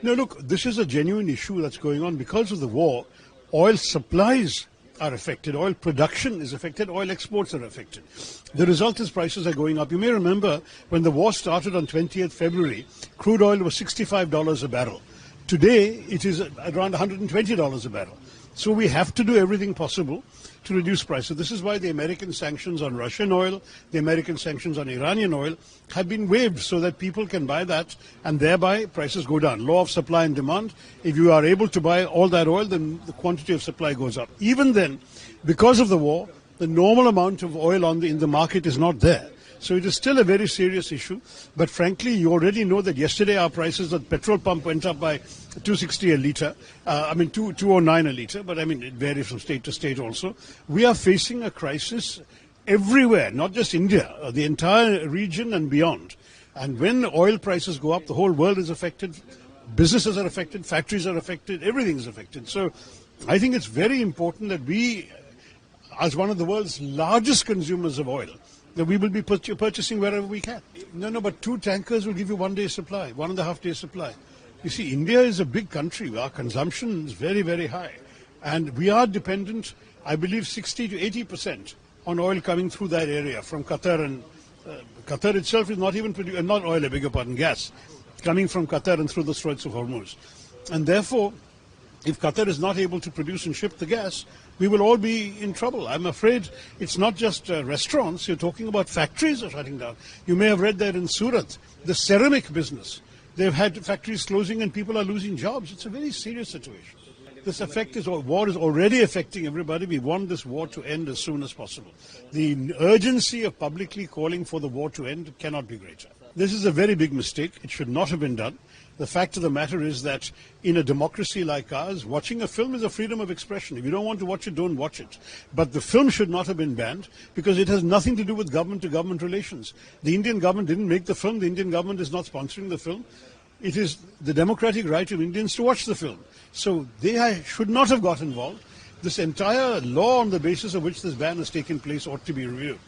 No, look, this is a genuine issue that's going on. Because of the war, oil supplies are affected, oil production is affected, oil exports are affected. The result is prices are going up. You may remember when the war started on 20th February, crude oil was $65 a barrel. Today, it is around $120 a barrel. So we have to do everything possible to reduce prices. This is why the American sanctions on Russian oil, the American sanctions on Iranian oil have been waived so that people can buy that and thereby prices go down. Law of supply and demand. If you are able to buy all that oil, then the quantity of supply goes up. Even then, because of the war, the normal amount of oil in the market is not there. So it is still a very serious issue. But frankly, you already know that yesterday our prices at petrol pump went up by 260 a litre. 209 a litre. But I mean, it varies from state to state also. We are facing a crisis everywhere, not just India, the entire region and beyond. And when oil prices go up, the whole world is affected. Businesses are affected. Factories are affected. Everything is affected. So I think it's very important that we, as one of the world's largest consumers of oil, that we will be purchasing wherever we can. No, but 2 tankers will give you 1 day's supply, 1.5 days supply. You see, India is a big country. Our consumption is very, very high. And we are dependent, I believe, 60 to 80% on oil coming through that area from Qatar. And Qatar itself is not even producing, not oil, I beg your pardon, gas, coming from Qatar and through the Strait of Hormuz. And therefore, if Qatar is not able to produce and ship the gas, we will all be in trouble. I'm afraid it's not just restaurants. You're talking about factories are shutting down. You may have read that in Surat, the ceramic business. They've had factories closing and people are losing jobs. It's a very serious situation. This war is already affecting everybody. We want this war to end as soon as possible. The urgency of publicly calling for the war to end cannot be greater. This is a very big mistake. It should not have been done. The fact of the matter is that in a democracy like ours, watching a film is a freedom of expression. If you don't want to watch it, don't watch it. But the film should not have been banned because it has nothing to do with government-to-government relations. The Indian government didn't make the film. The Indian government is not sponsoring the film. It is the democratic right of Indians to watch the film. So they should not have got involved. This entire law on the basis of which this ban has taken place ought to be reviewed.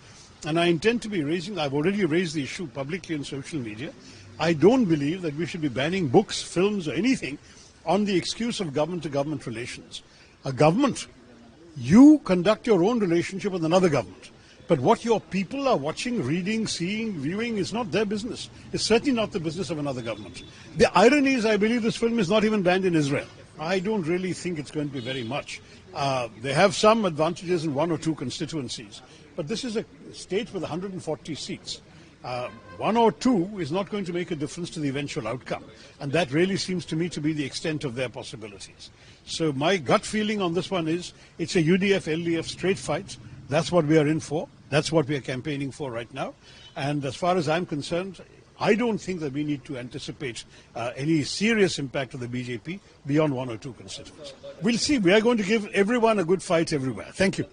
And I intend to be I've already raised the issue publicly on social media. I don't believe that we should be banning books, films or anything on the excuse of government-to-government relations. A government, you conduct your own relationship with another government. But what your people are watching, reading, seeing, viewing is not their business. It's certainly not the business of another government. The irony is I believe this film is not even banned in Israel. I don't really think it's going to be very much. They have some advantages in 1 or 2 constituencies. But this is a state with 140 seats. 1 or 2 is not going to make a difference to the eventual outcome. And that really seems to me to be the extent of their possibilities. So my gut feeling on this one is it's a UDF-LDF straight fight. That's what we are in for. That's what we are campaigning for right now. And as far as I'm concerned, I don't think that we need to anticipate any serious impact of the BJP beyond 1 or 2 constituencies. We'll see. We are going to give everyone a good fight everywhere. Thank you.